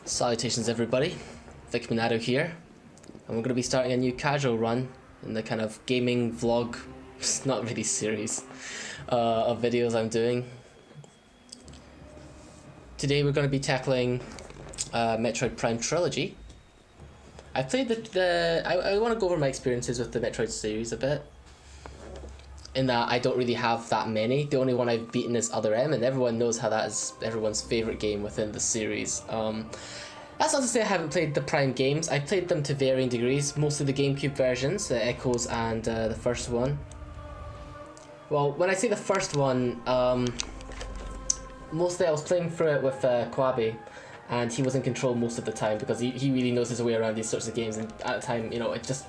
Salutations everybody, VicMonado here, and we're going to be starting a new casual run in the kind of gaming vlog, not really series, of videos I'm doing. Today we're going to be tackling Metroid Prime Trilogy. I've played I want to go over my experiences with the Metroid series a bit, in that I don't really have that many. The only one I've beaten is Other M, and everyone knows how that is everyone's favourite game within the series. That's not to say I haven't played the Prime games. I've played them to varying degrees, mostly the GameCube versions, the Echoes and the first one. Well, when I say the first one, mostly I was playing through it with Kwabe, and he was in control most of the time because he really knows his way around these sorts of games, and at the time, you know, it just...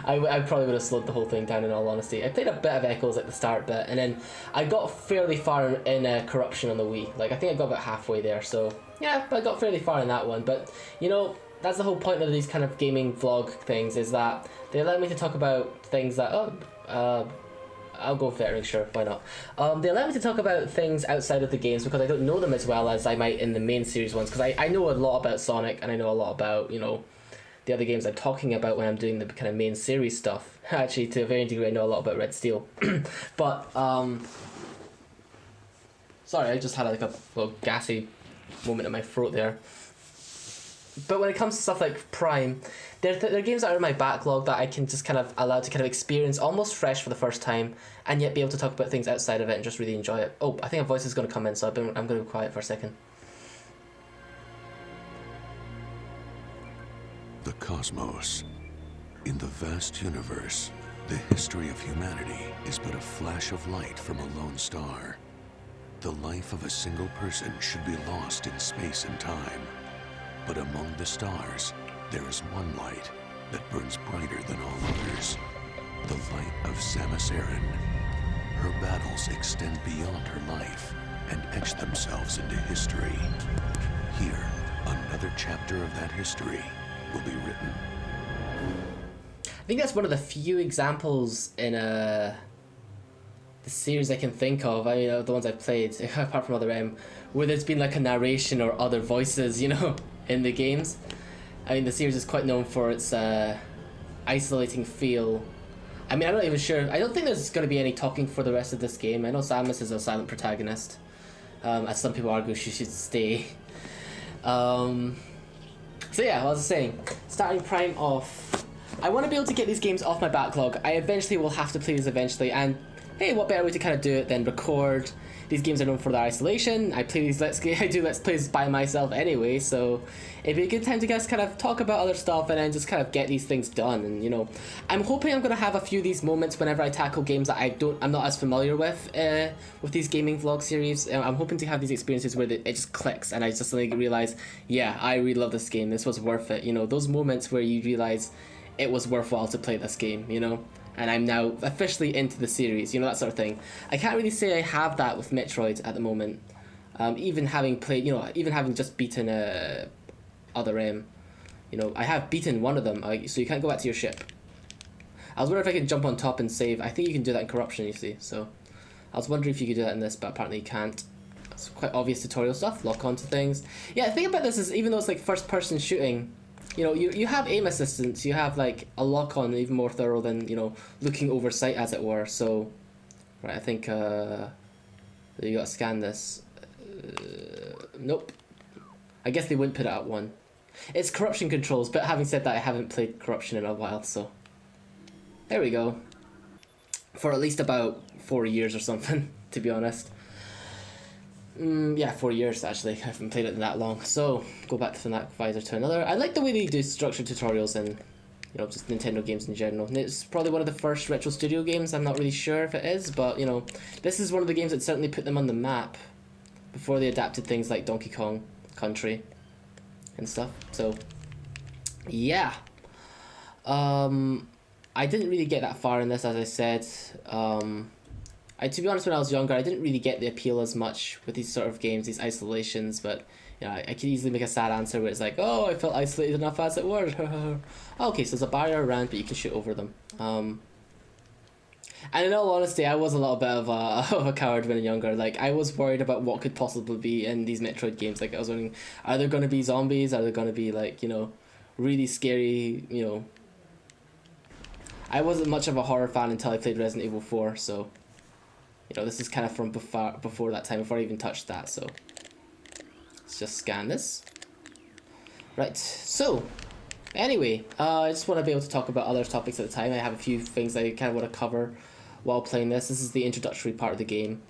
I probably would have slowed the whole thing down, in all honesty. I played a bit of Echoes at the start bit, and then I got fairly far in Corruption on the Wii. Like, I think I got about halfway there, so yeah, I got fairly far in that one. But, you know, that's the whole point of these kind of gaming vlog things, is that they allow me to talk about things that, I'll go veteran, sure, why not. They allow me to talk about things outside of the games because I don't know them as well as I might in the main series ones, because I know a lot about Sonic, and I know a lot about, you know, the other games I'm talking about when I'm doing the kind of main series stuff. Actually, to a varying degree, I know a lot about Red Steel. But, sorry, I just had like a little gassy moment in my throat there. But when it comes to stuff like Prime, they're games that are in my backlog that I can just kind of allow to kind of experience almost fresh for the first time, and yet be able to talk about things outside of it and just really enjoy it. Oh, I think a voice is going to come in, so I'm going to be quiet for a second. The cosmos. In the vast universe, the history of humanity is but a flash of light from a lone star. The life of a single person should be lost in space and time. But among the stars, there is one light that burns brighter than all others. The light of Samus Aran. Her battles extend beyond her life and etch themselves into history. Here, another chapter of that history will be written. I think that's one of the few examples in the series I can think of, I mean, the ones I've played, apart from Other M, where there's been like a narration or other voices, you know, in the games. I mean, the series is quite known for its isolating feel. I mean, I'm not even sure, I don't think there's going to be any talking for the rest of this game. I know Samus is a silent protagonist, as some people argue she should stay. So yeah, I was saying, starting Prime off, I want to be able to get these games off my backlog. I eventually will have to play these eventually, and hey, what better way to kind of do it than record? These games are known for their isolation. I play these Let's Plays by myself anyway, so it'd be a good time to just kind of talk about other stuff and then just kind of get these things done. And you know, I'm hoping I'm gonna have a few of these moments whenever I tackle games that I'm not as familiar with these gaming vlog series. I'm hoping to have these experiences where it just clicks and I just suddenly realize, yeah, I really love this game. This was worth it. You know, those moments where you realize it was worthwhile to play this game. You know. And I'm now officially into the series, you know, that sort of thing. I can't really say I have that with Metroid at the moment. Even having played, you know, even having just beaten Other M. You know, I have beaten one of them, so you can't go back to your ship. I was wondering if I could jump on top and save. I think you can do that in Corruption, you see, so... I was wondering if you could do that in this, but apparently you can't. It's quite obvious tutorial stuff, lock onto things. Yeah, the thing about this is, even though it's like first-person shooting, you know, you have aim assistance, you have like a lock-on even more thorough than, you know, looking over sight, as it were. So, right, I think you gotta scan this. Nope. I guess they wouldn't put it at 1. It's Corruption controls, but having said that, I haven't played Corruption in a while, so there we go. For at least about 4 years or something, to be honest. Yeah, 4 years actually. I haven't played it that long. So, go back from that visor to another. I like the way they do structured tutorials in, you know, just Nintendo games in general. And it's probably one of the first Retro Studio games. I'm not really sure if it is, but, you know, this is one of the games that certainly put them on the map before they adapted things like Donkey Kong Country and stuff. So, yeah. I didn't really get that far in this, as I said. To be honest, when I was younger, I didn't really get the appeal as much with these sort of games, these isolations, but you know, I could easily make a sad answer where it's like, oh, I felt isolated enough as it were. Okay, so there's a barrier around, but you can shoot over them. And in all honesty, I was a little bit of a of a coward when younger. Like, I was worried about what could possibly be in these Metroid games. Like, I was wondering, are there going to be zombies? Are there going to be, like, you know, really scary, you know... I wasn't much of a horror fan until I played Resident Evil 4, so... You know, this is kind of from before that time, before I even touched that, so... Let's just scan this. Right, so... Anyway, I just want to be able to talk about other topics at the time. I have a few things I kind of want to cover while playing this. This is the introductory part of the game.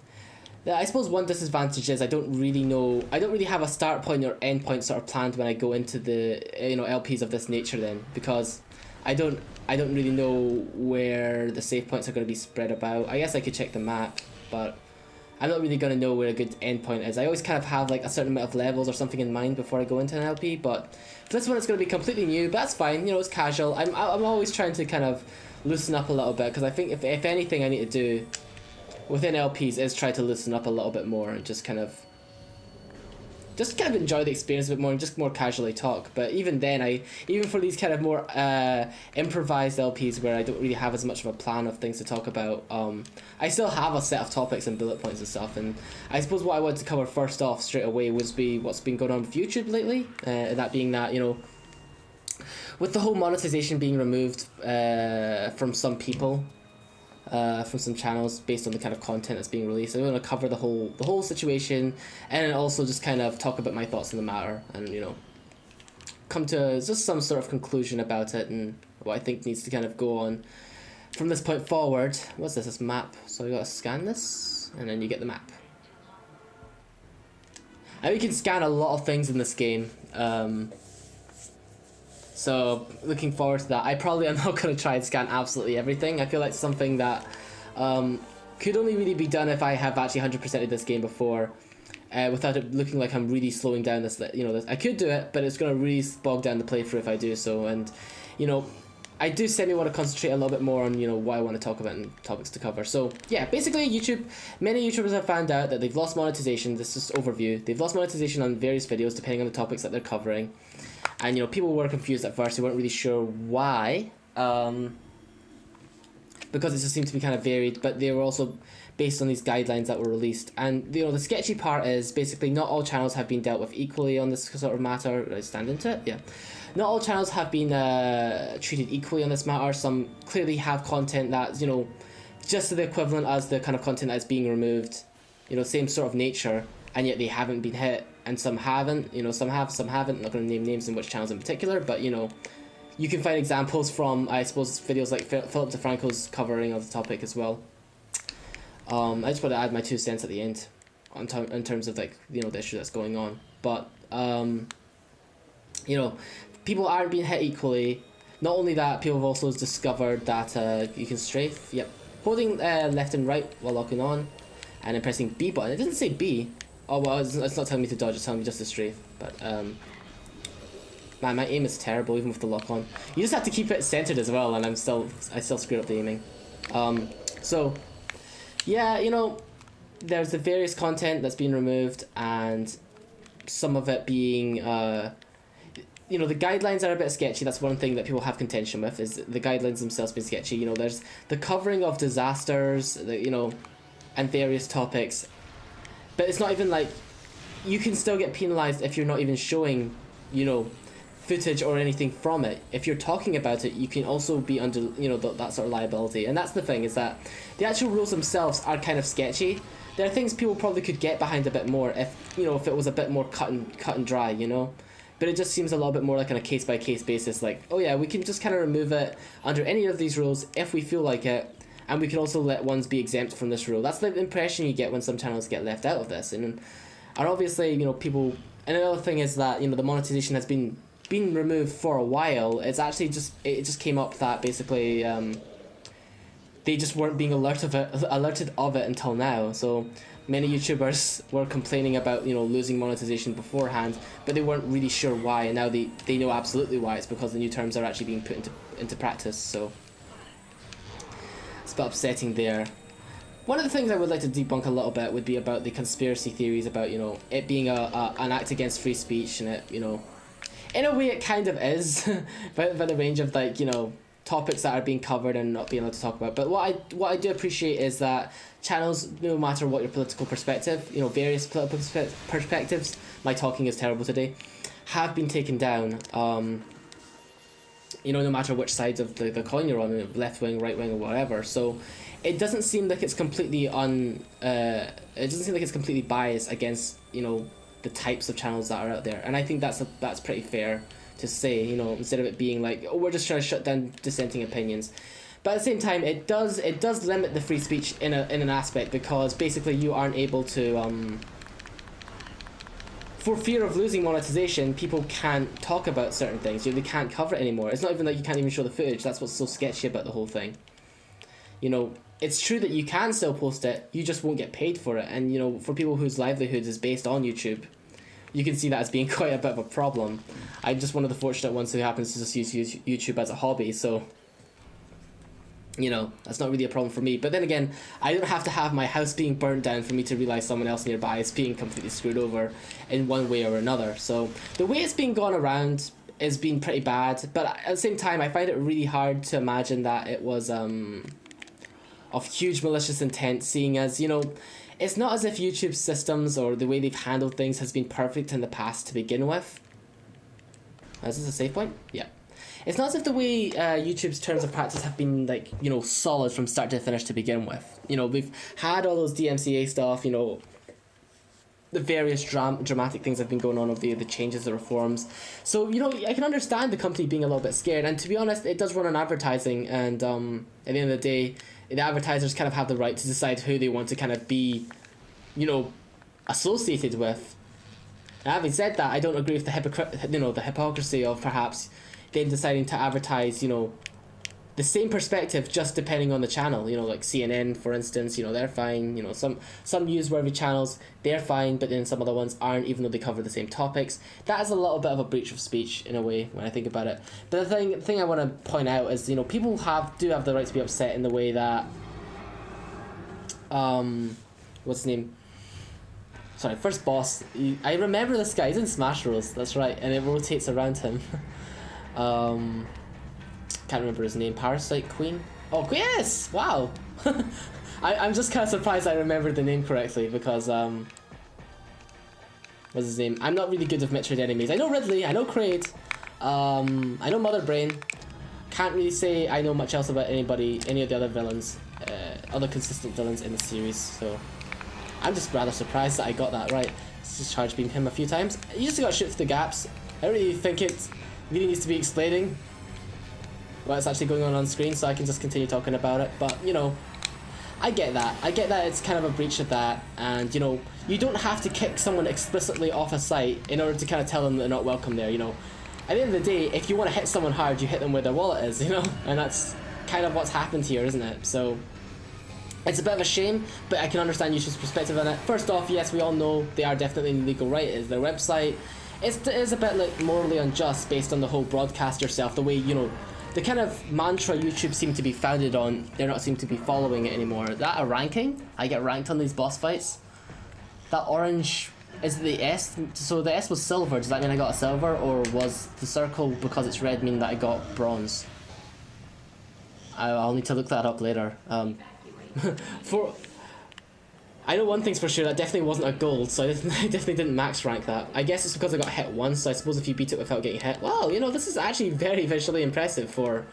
I suppose one disadvantage is I don't really have a start point or end point sort of planned when I go into the, you know, LPs of this nature then, because I don't really know where the save points are going to be spread about. I guess I could check the map, but I'm not really going to know where a good end point is. I always kind of have like a certain amount of levels or something in mind before I go into an LP, but for this one it's going to be completely new, but that's fine, you know, it's casual. I'm always trying to kind of loosen up a little bit, because I think if anything I need to do within LPs is try to loosen up a little bit more and just kind of enjoy the experience a bit more and just more casually talk. But even then, even for these kind of more improvised LPs where I don't really have as much of a plan of things to talk about, I still have a set of topics and bullet points and stuff. And I suppose what I wanted to cover first off straight away was what's been going on with YouTube lately, and that being that, you know, with the whole monetization being removed from some people, from some channels based on the kind of content that's being released. I want to cover the whole situation, and also just kind of talk about my thoughts on the matter, and, you know, come to just some sort of conclusion about it and what I think needs to kind of go on from this point forward. What's this? This map. So you gotta scan this, and then you get the map. And we can scan a lot of things in this game. So, looking forward to that. I probably am not going to try and scan absolutely everything. I feel like something that could only really be done if I have actually 100%ed this game before, without it looking like I'm really slowing down this, you know, I could do it, but it's going to really bog down the playthrough if I do so. And, you know, I do want to concentrate a little bit more on, you know, what I want to talk about and topics to cover. So, yeah, basically many YouTubers have found out that they've lost monetization. This is just overview. They've lost monetization on various videos depending on the topics that they're covering. And, you know, people were confused at first. They weren't really sure why, because it just seemed to be kind of varied, but they were also based on these guidelines that were released. And, you know, the sketchy part is basically not all channels have been dealt with equally on this sort of matter. Did I stand into it? Yeah. Not all channels have been treated equally on this matter. Some clearly have content that's, you know, just the equivalent as the kind of content that's being removed, you know, same sort of nature, and yet they haven't been hit. And some haven't, you know, some have, some haven't. I'm not going to name names in which channels in particular, but, you know, you can find examples from, I suppose, videos like Philip DeFranco's covering of the topic as well. I just want to add my 2 cents at the end in terms of, like, you know, the issue that's going on. But, you know, people aren't being hit equally. Not only that, people have also discovered that you can strafe. Yep. Holding left and right while locking on, and then pressing B button. It doesn't say B. Oh, well, it's not telling me to dodge, it's telling me just to strafe. But, man, my aim is terrible, even with the lock on. You just have to keep it centered as well, and I still screwed up the aiming. So, yeah, you know, there's the various content that's been removed, and some of it being, you know, the guidelines are a bit sketchy. That's one thing that people have contention with, is the guidelines themselves being sketchy. You know, there's the covering of disasters, you know, and various topics. But it's not even like, you can still get penalized if you're not even showing, you know, footage or anything from it. If you're talking about it, you can also be under, you know, that sort of liability. And that's the thing, is that the actual rules themselves are kind of sketchy. There are things people probably could get behind a bit more if, you know, if it was a bit more cut and dry, you know. But it just seems a little bit more like on a case-by-case basis, like, oh yeah, we can just kind of remove it under any of these rules if we feel like it. And we can also let ones be exempt from this rule. That's the impression you get when some channels get left out of this. And obviously, you know, people... And another thing is that, you know, the monetization has been removed for a while. It's actually it just came up that basically they just weren't being alerted of it until now. So many YouTubers were complaining about, you know, losing monetization beforehand, but they weren't really sure why. And now they know absolutely why. It's because the new terms are actually being put into practice. So it's a bit upsetting there. One of the things I would like to debunk a little bit would be about the conspiracy theories about, you know, it being an act against free speech, and it, you know, in a way it kind of is, by the range of, like, you know, topics that are being covered and not being allowed to talk about. But what I do appreciate is that channels, no matter what your political perspective, you know, various political perspectives, my talking is terrible today, have been taken down. You know, no matter which side of the coin you're on, left wing, right wing, or whatever. So it doesn't seem like it's completely it doesn't seem like it's completely biased against, you know, the types of channels that are out there. And I think that's pretty fair to say, you know, instead of it being like, oh, we're just trying to shut down dissenting opinions. But at the same time, it does limit the free speech in an aspect, because basically you aren't able to for fear of losing monetization, people can't talk about certain things. You know, they can't cover it anymore. It's not even like you can't even show the footage. That's what's so sketchy about the whole thing. You know, it's true that you can still post it, you just won't get paid for it. And, you know, for people whose livelihood is based on YouTube, you can see that as being quite a bit of a problem. I'm just one of the fortunate ones who happens to just use YouTube as a hobby, so, you know, that's not really a problem for me. But then again, I don't have to have my house being burnt down for me to realise someone else nearby is being completely screwed over in one way or another. So the way it's been gone around has been pretty bad, but at the same time, I find it really hard to imagine that it was of huge malicious intent, seeing as, you know, it's not as if YouTube's systems or the way they've handled things has been perfect in the past to begin with. Is this a save point? Yeah. It's not as if the way YouTube's terms of practice have been, like, you know, solid from start to finish to begin with. You know, we've had all those DMCA stuff, you know, the various dramatic things that have been going on over the changes, the reforms. So, you know, I can understand the company being a little bit scared. And to be honest, it does run on advertising. And at the end of the day, the advertisers kind of have the right to decide who they want to kind of be, you know, associated with. And having said that, I don't agree with the hypocrisy of perhaps them deciding to advertise, you know, the same perspective just depending on the channel. You know, like CNN, for instance, you know, they're fine. You know, some newsworthy channels, they're fine, but then some other ones aren't, even though they cover the same topics. That is a little bit of a breach of speech in a way when I think about it. But the thing I want to point out is, you know, people do have the right to be upset in the way that what's his name? Sorry, first boss. I remember this guy. He's in Smash Bros. That's right, and it rotates around him. Can't remember his name. Parasite Queen? Oh, yes! Wow! I'm just kind of surprised I remembered the name correctly, because, what's his name? I'm not really good with Metroid enemies. I know Ridley, I know Kraid, I know Mother Brain. Can't really say I know much else about any of the other villains, other consistent villains in the series, so I'm just rather surprised that I got that right. Let's just charge beam him a few times. You just gotta shoot through the gaps. I don't really think it really needs to be explaining what's actually going on screen, so I can just continue talking about it. But, you know, I get that. I get that it's kind of a breach of that, and, you know, you don't have to kick someone explicitly off a site in order to kind of tell them they're not welcome there, you know. At the end of the day, if you want to hit someone hard, you hit them where their wallet is, you know, and that's kind of what's happened here, isn't it? So it's a bit of a shame, but I can understand YouTube's perspective on it. First off, yes, we all know they are definitely in the legal right. It's their website. It is a bit like morally unjust based on the whole broadcast yourself, the way, you know, the kind of mantra YouTube seem to be founded on, they're not seem to be following it anymore. Is that a ranking? I get ranked on these boss fights? That orange, is it the S? So the S was silver, does that mean I got a silver? Or was the circle, because it's red, mean that I got bronze? I'll need to look that up later. I know one thing's for sure, that definitely wasn't a gold, so I definitely didn't max rank that. I guess it's because I got hit once, so I suppose if you beat it without getting hit, well, you know, this is actually very visually impressive for,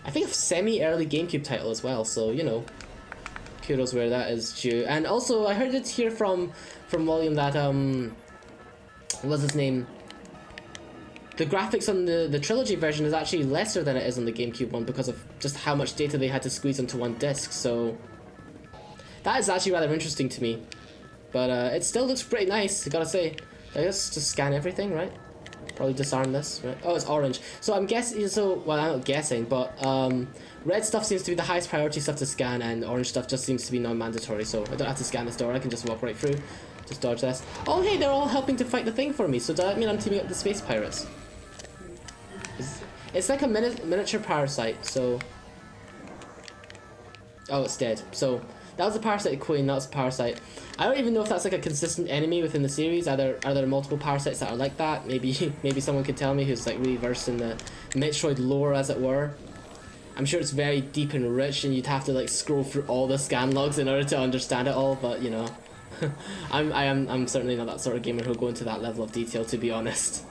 I think, a semi-early GameCube title as well, so, you know, kudos where that is due. And also, I heard it here from William that, what's his name? The graphics on the Trilogy version is actually lesser than it is on the GameCube one because of just how much data they had to squeeze into one disc, so that is actually rather interesting to me. But it still looks pretty nice, I gotta say. I guess just scan everything, right? Probably disarm this, right? Oh, it's orange. So I'm guessing, well, I'm not guessing, but red stuff seems to be the highest priority stuff to scan, and orange stuff just seems to be non-mandatory, so I don't have to scan this door, I can just walk right through. Just dodge this. Oh, hey, they're all helping to fight the thing for me, so does that mean I'm teaming up with the space pirates? It's like a miniature parasite, so... Oh, it's dead. So, that was a parasite queen, that was a parasite. I don't even know if that's like a consistent enemy within the series. Are there multiple parasites that are like that? Maybe someone could tell me who's like really versed in the Metroid lore, as it were. I'm sure it's very deep and rich, and you'd have to like scroll through all the scan logs in order to understand it all. But you know, I'm certainly not that sort of gamer who'll go into that level of detail, to be honest.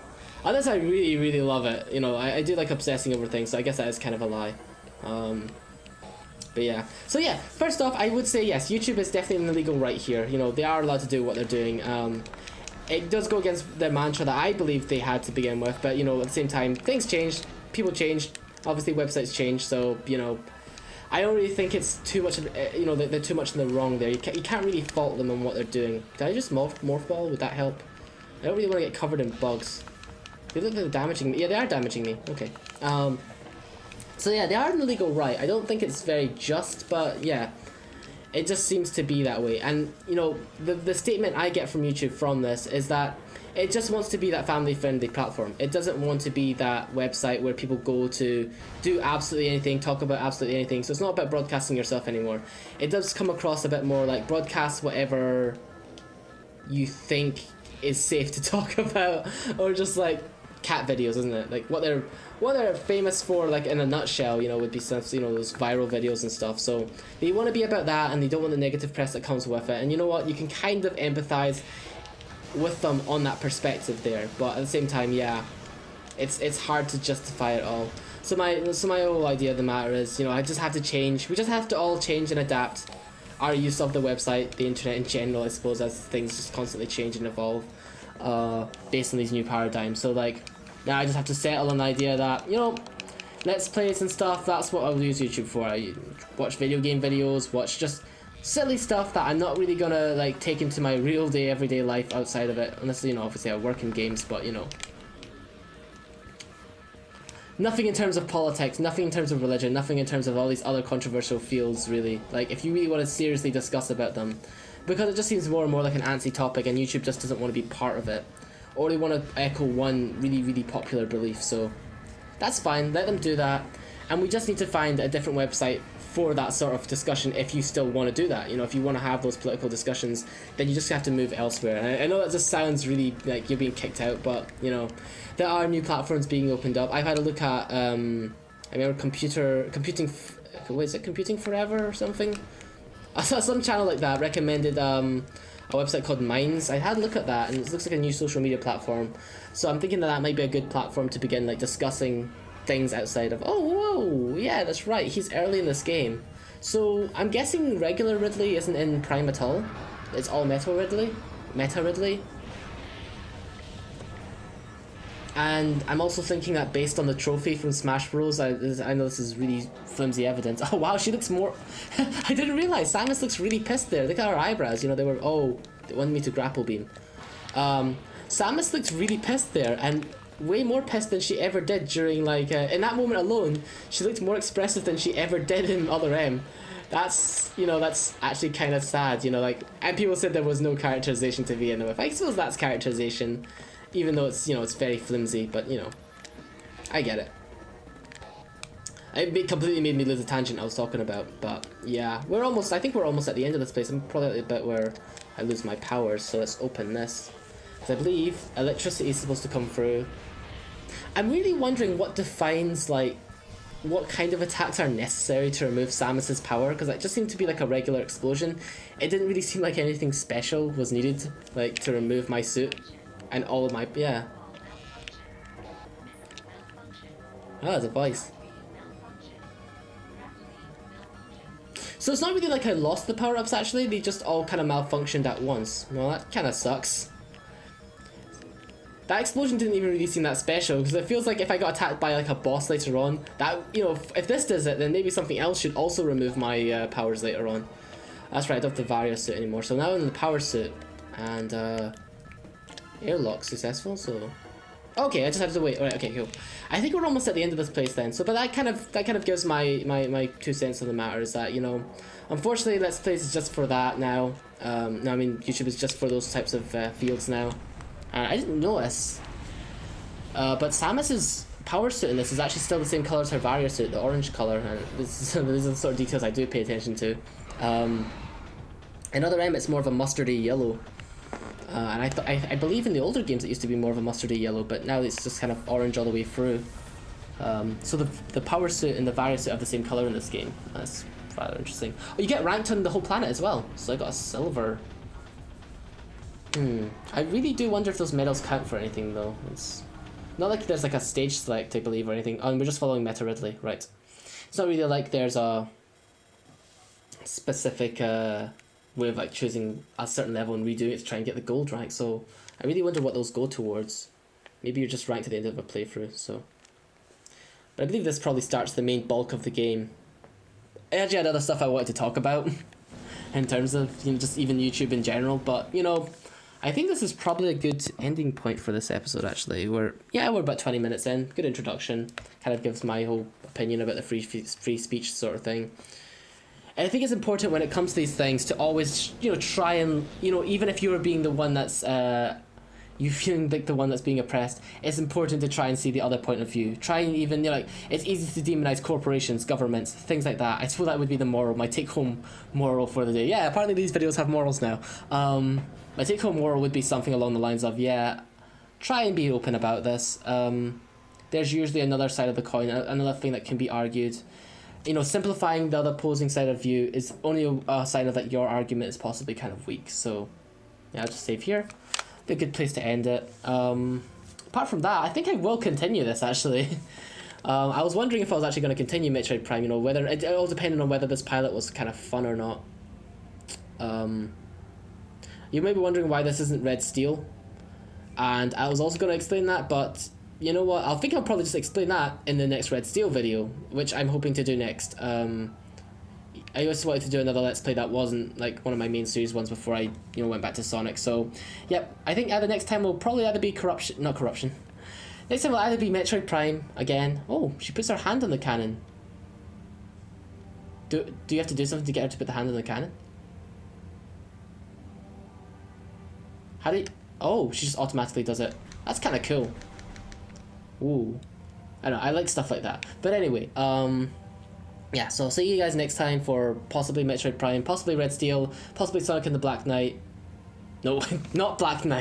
Unless I really, really love it. You know, I do like obsessing over things, so I guess that is kind of a lie. But yeah. So yeah, first off, I would say yes, YouTube is definitely in the legal right here. You know, they are allowed to do what they're doing. It does go against their mantra that I believe they had to begin with, but you know, at the same time, things changed, people changed, obviously websites changed, so, you know, I don't really think it's too much, you know, they're too much in the wrong there. You can't really fault them on what they're doing. Did I just morph ball? Would that help? I don't really want to get covered in bugs. They look like they're damaging me. Yeah, they are damaging me. Okay. So yeah, they are in the legal right. I don't think it's very just, but yeah, it just seems to be that way. And you know, the statement I get from YouTube from this is that it just wants to be that family-friendly platform. It doesn't want to be that website where people go to do absolutely anything, talk about absolutely anything. So it's not about broadcasting yourself anymore. It does come across a bit more like broadcast whatever you think is safe to talk about, or just like cat videos, isn't it? Like what they're famous for, like in a nutshell, you know, would be some, you know, those viral videos and stuff. So they want to be about that, and they don't want the negative press that comes with it. And you know what? You can kind of empathize with them on that perspective there, but at the same time, yeah, it's hard to justify it all. So my whole idea of the matter is, you know, I just have to change. We just have to all change and adapt our use of the website, the internet in general, I suppose, as things just constantly change and evolve based on these new paradigms. So like, now I just have to settle on the idea that, you know, let's plays and stuff, that's what I'll use YouTube for. I watch video game videos, watch just silly stuff that I'm not really gonna like take into my real day, everyday life outside of it, unless, you know, obviously I work in games, but you know, nothing in terms of politics, nothing in terms of religion, nothing in terms of all these other controversial fields, really. Like, if you really want to seriously discuss about them, because it just seems more and more like an antsy topic, and YouTube just doesn't want to be part of it, or they want to echo one really, really popular belief. So that's fine, let them do that, and we just need to find a different website for that sort of discussion if you still want to do that. You know, if you want to have those political discussions, then you just have to move elsewhere. And I know that just sounds really like you're being kicked out, but you know, there are new platforms being opened up. I've had a look at I remember computing forever or something. I saw some channel like that recommended a website called Minds. I had a look at that, and it looks like a new social media platform, so I'm thinking that might be a good platform to begin like discussing things outside of, oh, whoa, yeah, that's right, he's early in this game. So I'm guessing regular Ridley isn't in Prime at all. It's all Meta Ridley. And I'm also thinking that based on the trophy from Smash Bros, I know this is really flimsy evidence. Oh wow, she looks more I didn't realize Samus looks really pissed there. Look at her eyebrows, you know, they wanted me to grapple beam. Samus looks really pissed there, and way more pissed than she ever did during, like, in that moment alone, she looked more expressive than she ever did in Other M. That's, you know, that's actually kind of sad, you know, like, and people said there was no characterization to begin with. I suppose that's characterization, even though it's, you know, it's very flimsy, but, you know, I get it. It completely made me lose the tangent I was talking about, but, yeah, I think we're almost at the end of this place. I'm probably at the bit where I lose my powers, so let's open this. I believe electricity is supposed to come through. I'm really wondering what defines, like, what kind of attacks are necessary to remove Samus's power, because it just seemed to be like a regular explosion. It didn't really seem like anything special was needed, like, to remove my suit and all of my, yeah. Oh, there's a voice. So it's not really like I lost the power-ups, actually, they just all kind of malfunctioned at once. Well, that kind of sucks. That explosion didn't even really seem that special, because it feels like if I got attacked by like a boss later on, that, you know, if this does it, then maybe something else should also remove my powers later on. That's right, I don't have the Varia suit anymore, so now I'm in the power suit, and airlock successful, so okay, I just have to wait. Alright, okay, cool. I think we're almost at the end of this place then. So, but that kind of gives my 2 cents on the matter, is that, you know, unfortunately Let's Plays is just for that now. No, I mean, YouTube is just for those types of fields now. I didn't notice, but Samus's power suit in this is actually still the same color as her Varia suit, the orange color, and these are the sort of details I do pay attention to. In Other M, it's more of a mustardy yellow, and I believe in the older games it used to be more of a mustardy yellow, but now it's just kind of orange all the way through. So the power suit and the Varia suit have the same color in this game. That's rather interesting. Oh, you get ranked on the whole planet as well. So I got a silver. I really do wonder if those medals count for anything though. It's not like there's like a stage select, I believe, or anything. Oh, and we're just following Meta Ridley, right? It's not really like there's a specific way of like choosing a certain level and redoing it to try and get the gold rank. So I really wonder what those go towards. Maybe you're just ranked at the end of a playthrough. So, but I believe this probably starts the main bulk of the game. I actually had other stuff I wanted to talk about in terms of just even YouTube in general, but I think this is probably a good ending point for this episode, actually. We're about 20 minutes in. Good introduction. Kind of gives my whole opinion about the free speech sort of thing. And I think it's important when it comes to these things to always, try and, even if you're being the one that's, you feeling like the one that's being oppressed, it's important to try and see the other point of view. Try and even, it's easy to demonize corporations, governments, things like that. I suppose that would be the moral, my take-home moral for the day. Yeah, apparently these videos have morals now. My take-home moral would be something along the lines of, try and be open about this. There's usually another side of the coin, another thing that can be argued. Simplifying the other opposing side of view is only a sign of that your argument is possibly kind of weak. So, I'll just save here. Be a good place to end it. Apart from that, I think I will continue this, actually. I was wondering if I was actually going to continue Metroid Prime, whether it all depended on whether this pilot was kind of fun or not. You may be wondering why this isn't Red Steel, and I was also going to explain that, but you know what, I'll probably just explain that in the next Red Steel video, which I'm hoping to do next. I also wanted to do another Let's Play that wasn't like one of my main series ones before I went back to Sonic, so yep, I think the next time will probably either be not Corruption. Next time will either be Metroid Prime again. Oh, she puts her hand on the cannon. Do you have to do something to get her to put the hand on the cannon? How do you... Oh, she just automatically does it. That's kind of cool. Ooh. I don't know, I like stuff like that. But anyway, yeah, so I'll see you guys next time for possibly Metroid Prime, possibly Red Steel, possibly Sonic and the Black Knight. No, not Black Knight.